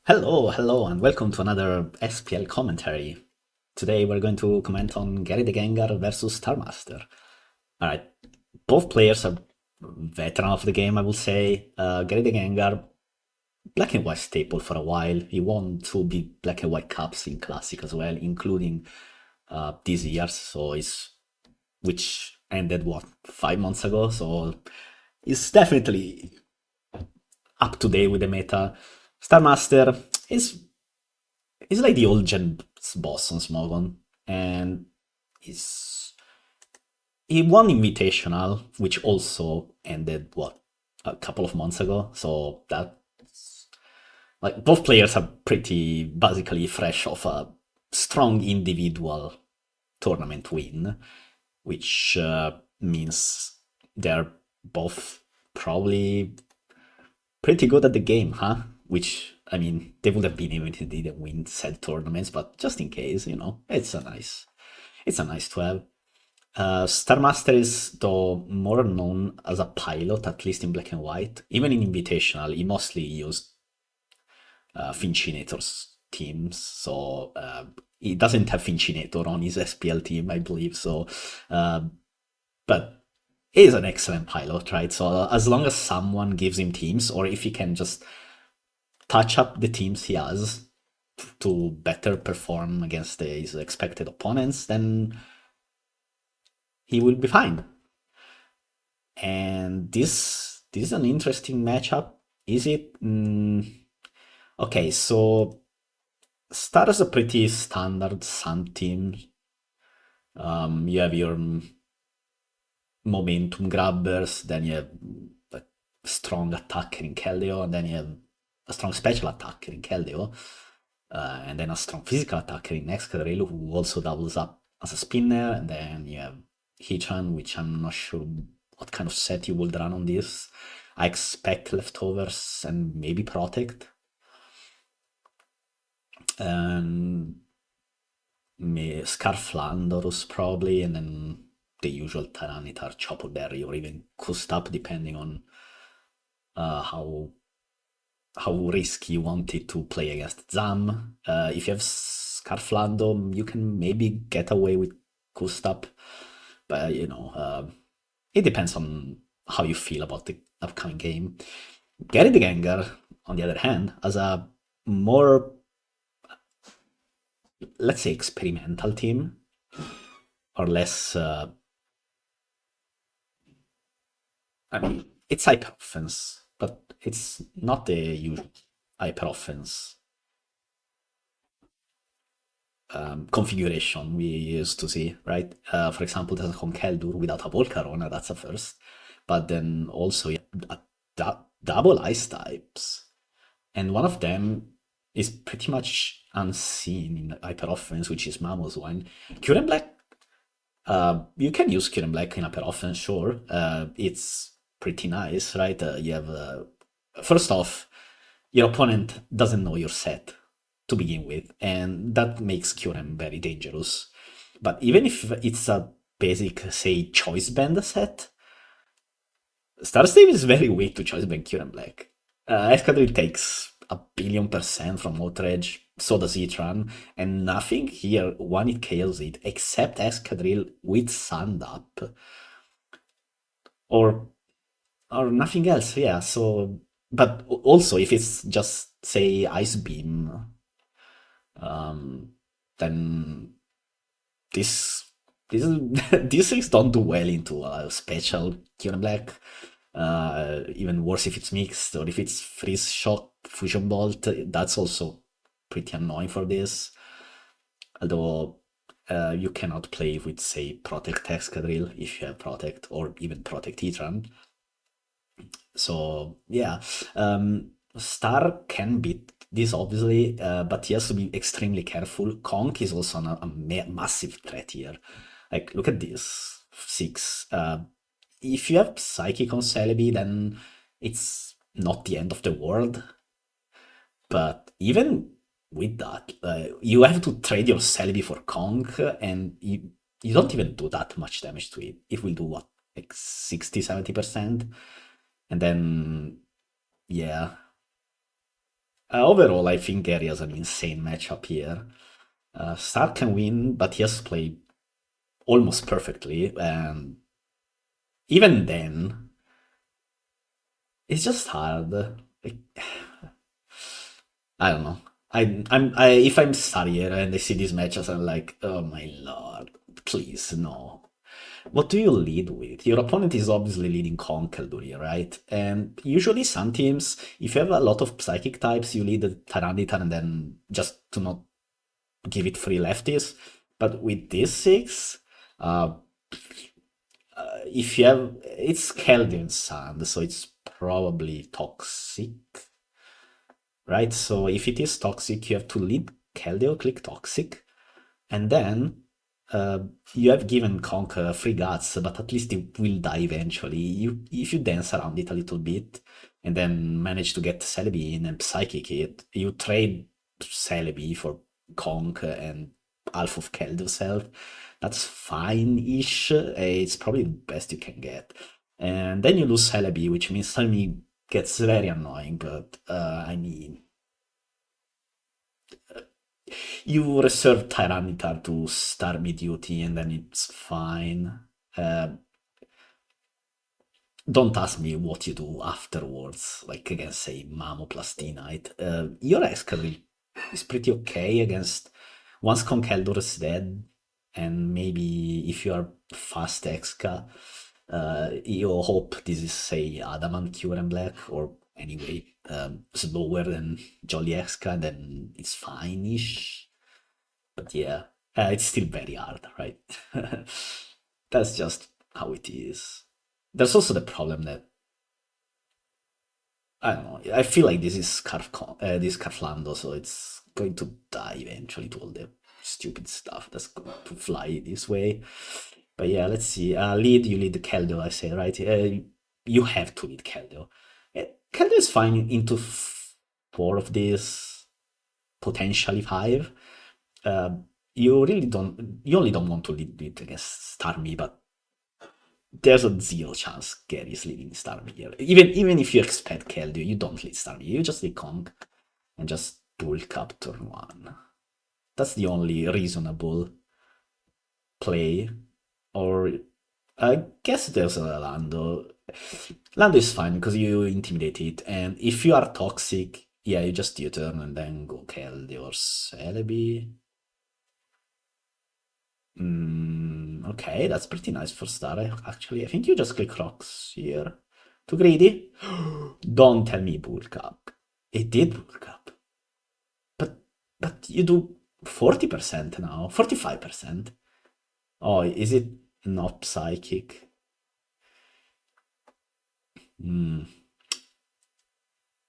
Hello, and welcome to another SPL commentary. Today we're going to comment on GaryTheGengar versus Starmaster. Alright, both players are veteran of the game, I will say. GaryTheGengar, black and white staple for a while. He won two big black and white cups in Classic as well, including this year, which ended, 5 months ago, so he's definitely up to date with the meta. Starmaster is like the old gen boss on Smogon, and he's he won Invitational, which also ended a couple of months ago. So that's like both players are pretty basically fresh off a strong individual tournament win, which means they're both probably pretty good at the game, huh? Which, I mean, they would have been even if they didn't win said tournaments, but just in case, it's a nice to have. Starmaster is though more known as a pilot, at least in black and white. Even in Invitational, he mostly used Finchinator's teams, so he doesn't have Finchinator on his SPL team, I believe. So, but he is an excellent pilot, right? So as long as someone gives him teams, or if he can just touch up the teams he has to better perform against his expected opponents, then he will be fine. And this is an interesting matchup. Is it? Okay, so Star is a pretty standard Sun team. You have your momentum grabbers, then you have a strong attacker in Keldeo, and then you have a strong special attacker in Keldeo, and then a strong physical attacker in Excadrill, who also doubles up as a spinner, and then you have Hichan, which I'm not sure what kind of set you would run on this. I expect leftovers and maybe protect. And Scarflandorus probably, and then the usual Tyranitar, Chopoberry, or even Kustap, depending on how risky you wanted to play against Zam. If you have Scarflando, you can maybe get away with Kustap, but it depends on how you feel about the upcoming game. GaryTheGengar, on the other hand, has a more, let's say, experimental team, or less. I mean, it's hyper offense, but it's not the usual hyper offense configuration we used to see, right? For example, there's a Conkeldur without a Volcarona, that's a first. But then also you have double ice types. And one of them is pretty much unseen in hyper offense, which is Mammo's one. Curen Black, you can use Curen Black in hyper offense, sure. It's pretty nice, right? You have, first off, your opponent doesn't know your set to begin with, and that makes Kyurem very dangerous. But even if it's a basic, say, choice band set, Starstave is very weak to choice band Kyurem Black. Escadrille takes a billion% from Outrage, so does Etran, and nothing here when it kills it except Escadrille with Sand Up. Or nothing else, yeah. So, but also if it's just say Ice Beam, then this these things don't do well into a special Kieran Black. Even worse if it's mixed or if it's Freeze Shock Fusion Bolt. That's also pretty annoying for this. Although you cannot play with, say, Protect Excadrill if you have Protect, or even Protect Etran. So yeah, Star can beat this obviously, but he has to be extremely careful. Conk is also a massive threat here. Like, look at this 6. If you have Psychic on Celebi, then it's not the end of the world. But even with that, you have to trade your Celebi for Conk, and you don't even do that much damage to it. It will do what, like 60-70%? And then, yeah, Overall, I think Gary has an insane matchup here. Star can win, but he has to play almost perfectly, and even then, it's just hard. Like, I don't know. If I'm Starrier and I see these matches, I'm like, oh my lord, please no. What do you lead with? Your opponent is obviously leading Conkeldurri, right? And usually some teams, if you have a lot of psychic types, you lead the Tyranitar and then just to not give it free lefties. But with this six, uh, if you have, it's Keldon Sand, so it's probably toxic, right? So if it is toxic, you have to lead Keldeo, click toxic, and then uh, you have given Conquer free guts, but at least it will die eventually. If you dance around it a little bit and then manage to get Celebi in and psychic it, you trade Celebi for Conk and half of Keld yourself. That's fine-ish. It's probably the best you can get. And then you lose Celebi, which means Celebi gets very annoying, but I mean, you reserve Tyranitar to Starmie duty and then it's fine. Uh, don't ask me what you do afterwards, like against, say, Mamo plus T-Knight. Your Excalibur is pretty okay against once Conkeldurr is dead, and maybe if you are fast Exca, you hope this is, say, Adamant, Cure and Black, or anyway, slower than Jolly Exca, then it's fine-ish. But yeah, it's still very hard, right? That's just how it is. There's also the problem that I don't know. I feel like this is this Scarflando, so it's going to die eventually to all the stupid stuff that's going to fly this way. But yeah, let's see. You lead Keldeo, I say, right? You have to lead Keldeo. Keldeo is fine into four of these, potentially five. Uh, you only don't want to lead it against Starmie, but there's a zero chance Gary's leading Starmie here. Even if you expect Keldeo, you don't lead Starmie. You just lead Kong and just bulk up turn one. That's the only reasonable play. Or I guess there's a Lando. Lando is fine because you intimidate it, and if you are toxic, yeah, you just U-turn and then go Keldeo or Celebi. Okay, that's pretty nice for Star, actually. I think you just click rocks here. Too greedy? Don't tell me bulk up. It did bulk up. But you do 40% now, 45%. Oh, is it not psychic?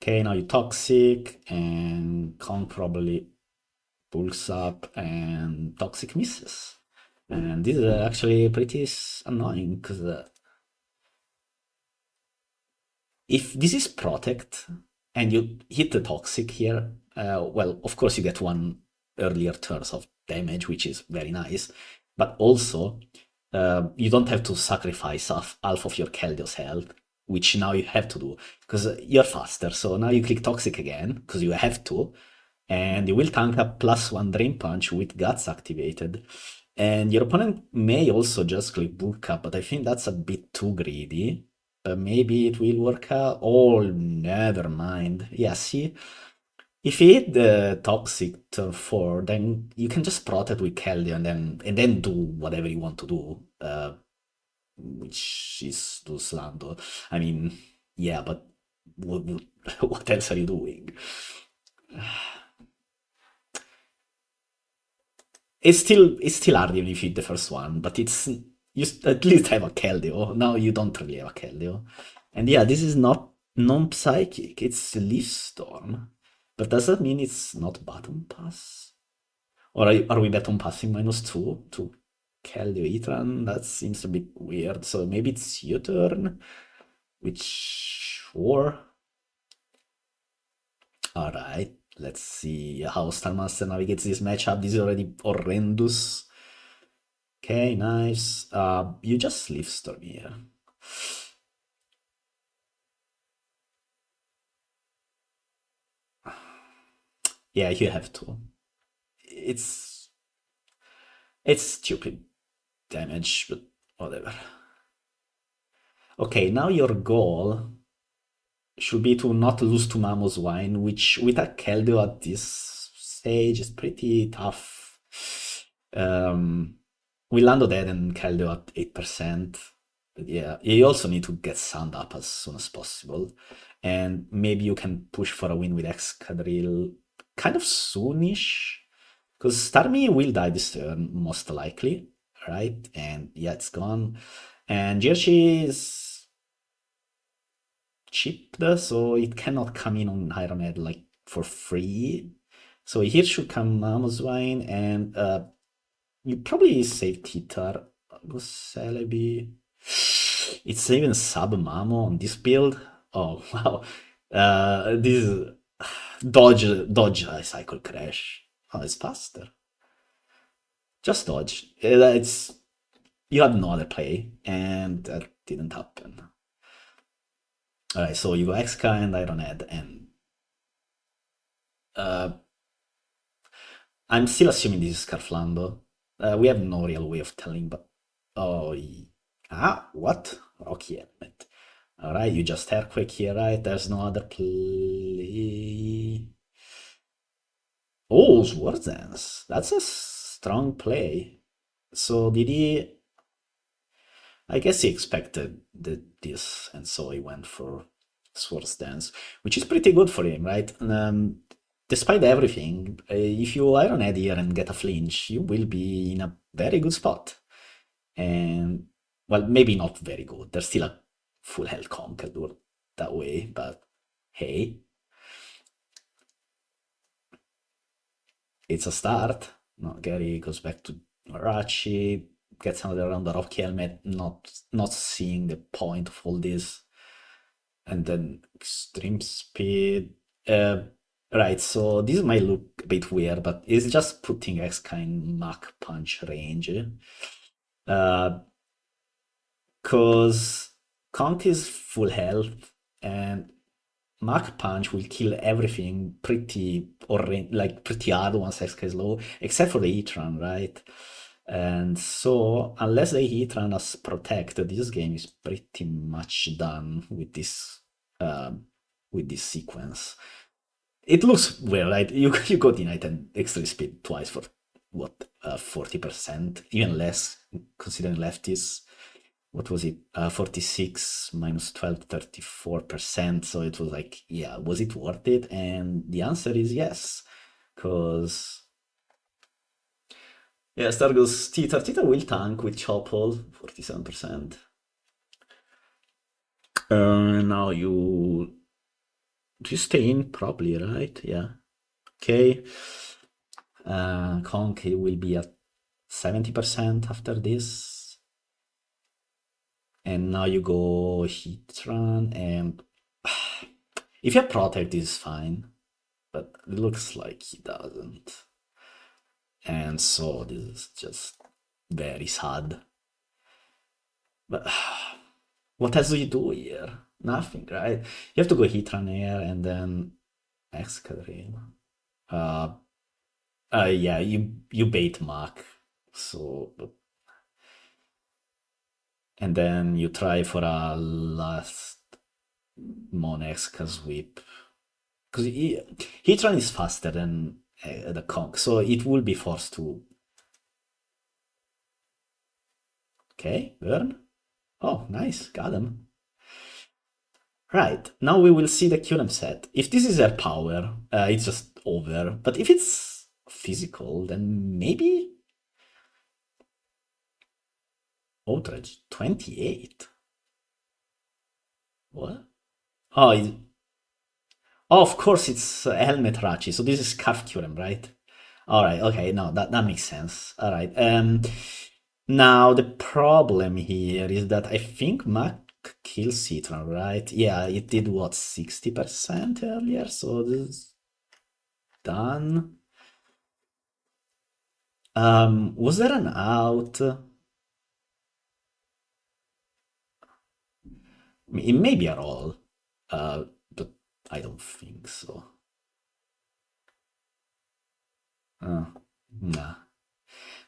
Okay, now you toxic, and Kong probably pulls up, and toxic misses. And this is actually pretty annoying because if this is protect and you hit the toxic here, well, of course you get one earlier turns of damage, which is very nice, but also you don't have to sacrifice half of your Keldeo's health, which now you have to do because you're faster. So now you click toxic again because you have to, and you will tank a +1 Drain Punch with Guts activated. And your opponent may also just click Book Up, but I think that's a bit too greedy. But maybe it will work out. Oh, never mind. Yeah, see? If you hit the Toxic turn 4, then you can just protect with Keldeo and then do whatever you want to do. Which is to Slando. I mean, yeah, but what, what else are you doing? It's still hard even if you hit the first one, but you at least have a Keldeo. Now you don't really have a Keldeo. And yeah, this is not non-psychic, it's Leaf Storm. But does that mean it's not button pass? Or are we button passing -2 to Keldeo Etran? That seems a bit weird. So maybe it's your turn, which sure. Alright, let's see how Starmaster navigates this matchup. This is already horrendous. Okay, nice. You just leave Storm here. Yeah, you have to. It's it's stupid damage, but whatever. Okay, now your goal should be to not lose to Mammo's Wine, which with a Keldo at this stage is pretty tough. Um, we landed dead and Keldo at 8%. But yeah, you also need to get Sand up as soon as possible. And maybe you can push for a win with Excadrill kind of soonish. Because Starmie will die this turn, most likely, right? And yeah, it's gone. And Jirchi is cheap, so it cannot come in on Iron Head like for free. So here should come Mamoswine, and you probably save Titar. Celebi. It's even sub Mamo on this build. Oh wow. This is dodge a cycle crash. Oh, it's faster. Just dodge. It's you had no other play, and that didn't happen. Alright, so you go Xka and Iron Head, and uh, I'm still assuming this is Scarflando. We have no real way of telling, but oh, what? Rocky helmet. All right, you just earthquake here, right? There's no other play. Oh, Sword Dance. That's a strong play. So did he? I guess he expected this, and so he went for Swords Dance, which is pretty good for him, right? Despite everything, if you Iron Head here and get a flinch, you will be in a very good spot. And, well, maybe not very good. There's still a full health Conqueror that way, but hey, it's a start. No, Gary goes back to Arachi, gets another round of Rocky Helmet, not seeing the point of all this. And then extreme speed. Right, so this might look a bit weird, but it's just putting X kind Mach Punch range. Because Conk is full health, and Mach Punch will kill everything pretty hard once XK is low, except for the Heatran, right? And so, unless the Heatran as Protect, this game is pretty much done with this sequence. It looks weird, right? You got Ignite and extra speed twice for what 40%, even less considering lefties. What was it? 46 minus 12, 34%. So it was like, yeah, was it worth it? And the answer is yes, because yeah, Star goes Tita. Tita will tank with Chopple, 47%. Now you stay in probably, right? Yeah. Okay. Conk will be at 70% after this. And now you go Heatran, and if you have Protect, this is fine. But it looks like he doesn't. And so this is just very sad. But what else do you do here? Nothing, right? You have to go Heatran Air and then Excadrill. Uh, yeah, you bait Mark. So, and then you try for a last Monex sweep. Because Heatran is faster than the Conk, so it will be forced to. Okay, burn. Oh, nice, got him. Right, now we will see the Kyurem set. If this is her power, it's just over. But if it's physical, then maybe. Outrage 28. What? Oh, oh, of course it's Helmet Rachi, so this is Scarf Kyurem, right? Alright, okay, no, that makes sense. Alright, now the problem here is that I think Mac kills Citron, right? Yeah, it did what, 60% earlier, so this is done. Was there an out? It may be a roll, but I don't think so. Nah.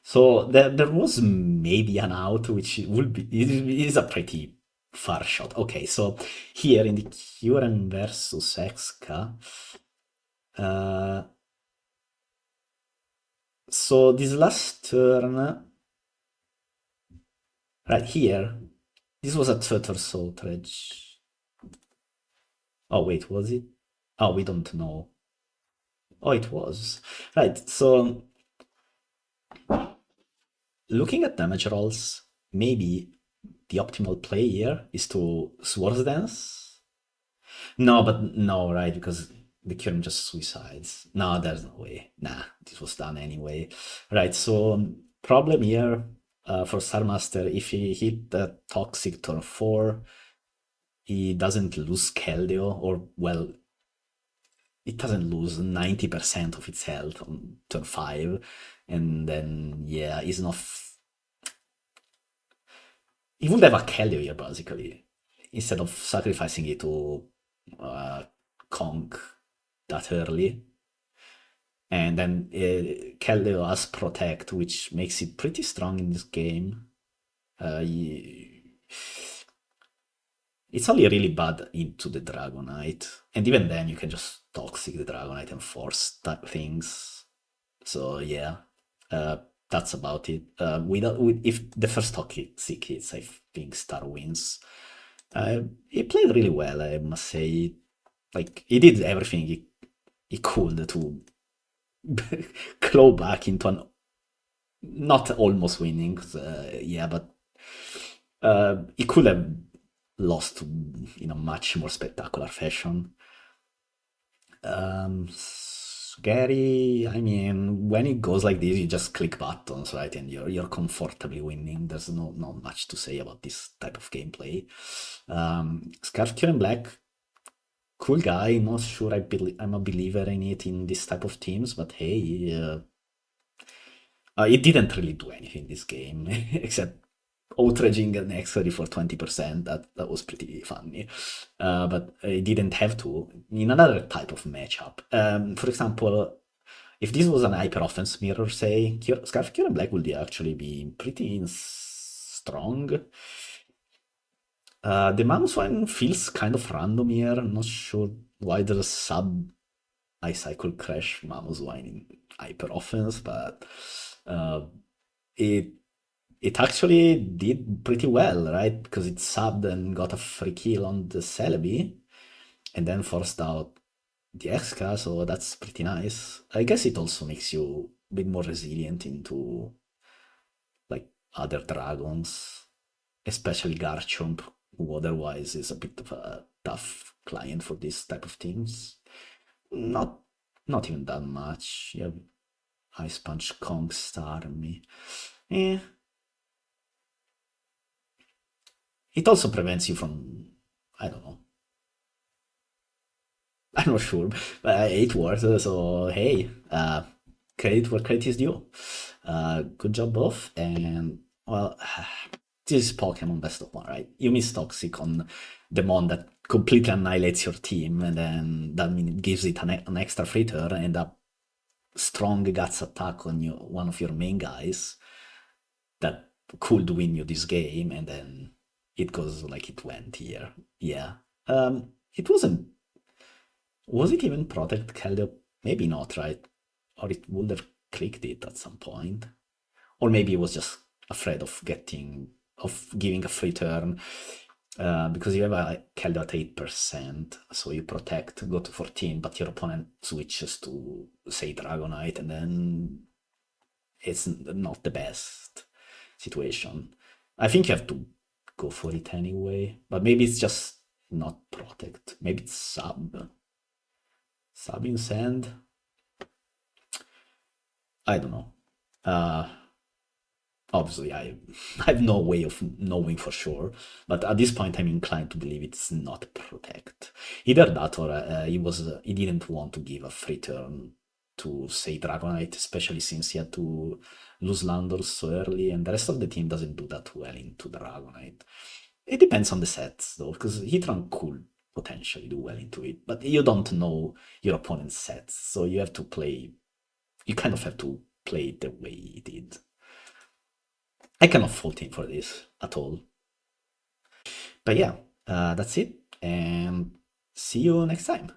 So there was maybe an out, which would be it is a pretty far shot. Okay, so here in the Curran versus Exca, uh, so this last turn, right here, this was a Turtle Outrage. Oh wait, was it? Oh, we don't know. Oh, it was. Right, so looking at damage rolls, maybe the optimal play here is to Swords Dance. No, but no, right? Because the Kyurem just suicides. No, there's no way. Nah, this was done anyway. Right, so problem here for Starmaster, if he hit the Toxic turn 4, he doesn't lose Keldeo, or, well, it doesn't lose 90% of its health on turn 5. And then, yeah, he's not. He would have a Keldeo here, basically, instead of sacrificing it to uh, Conk that early. And then Keldeo has Protect, which makes it pretty strong in this game. It's only really bad into the Dragonite, and even then you can just Toxic the Dragonite and force that things. So yeah, uh, that's about it. If the first Toxic hits, I think Star wins. He played really well, I must say. Like, he did everything he could to claw back into an not almost winning, yeah, but he could have lost in a much more spectacular fashion. Gary, I mean, when it goes like this, you just click buttons, right, and you're comfortably winning. There's not much to say about this type of gameplay. Scarf Kieran Black, cool guy. Not sure I'm a believer in it in this type of teams, but hey, it didn't really do anything this game except outraging an X-ray for 20%. That was pretty funny. But it didn't have to in another type of matchup. For example, if this was an hyper offense mirror, say, Scarf Cure and Black would actually be pretty strong. The Mammoth one feels kind of random here. I'm not sure why there's a sub iCycle Crash Mammoth wine in hyper offense, but uh, it it actually did pretty well, right? Because it subbed and got a free kill on the Celebi and then forced out the Exca, so that's pretty nice. I guess it also makes you a bit more resilient into like other dragons, especially Garchomp, who otherwise is a bit of a tough client for this type of teams. Not not even that much. You have Ice Punch, Kong, Star, and me. Eh, it also prevents you from, I don't know, I'm not sure, but it worked. So hey, credit where credit is due. Good job both, and well, this is Pokemon best of one, right? You miss Toxic on the mon that completely annihilates your team, and then that means it gives it an extra free turn and a strong guts attack on you, one of your main guys that could win you this game, and then it goes like it went here. Yeah. It wasn't. Was it even Protect Keldeo? Maybe not, right? Or it would have clicked it at some point. Or maybe it was just afraid of giving a free turn. Because you have a Keldeo at 8%, so you protect, go to 14, but your opponent switches to, say, Dragonite, and then it's not the best situation. I think you have to go for it anyway, but maybe it's just not Protect. Maybe it's Sub in Sand. I don't know. Uh, Obviously, I have no way of knowing for sure, but at this point, I'm inclined to believe it's not Protect. Either that, or he didn't want to give a free turn to, say, Dragonite, especially since he had to lose Landor so early, and the rest of the team doesn't do that well into Dragonite. It depends on the sets, though, because Heatran could potentially do well into it, but you don't know your opponent's sets, so you have to play you kind of have to play it the way he did. I cannot fault him for this at all. But yeah, that's it, and see you next time.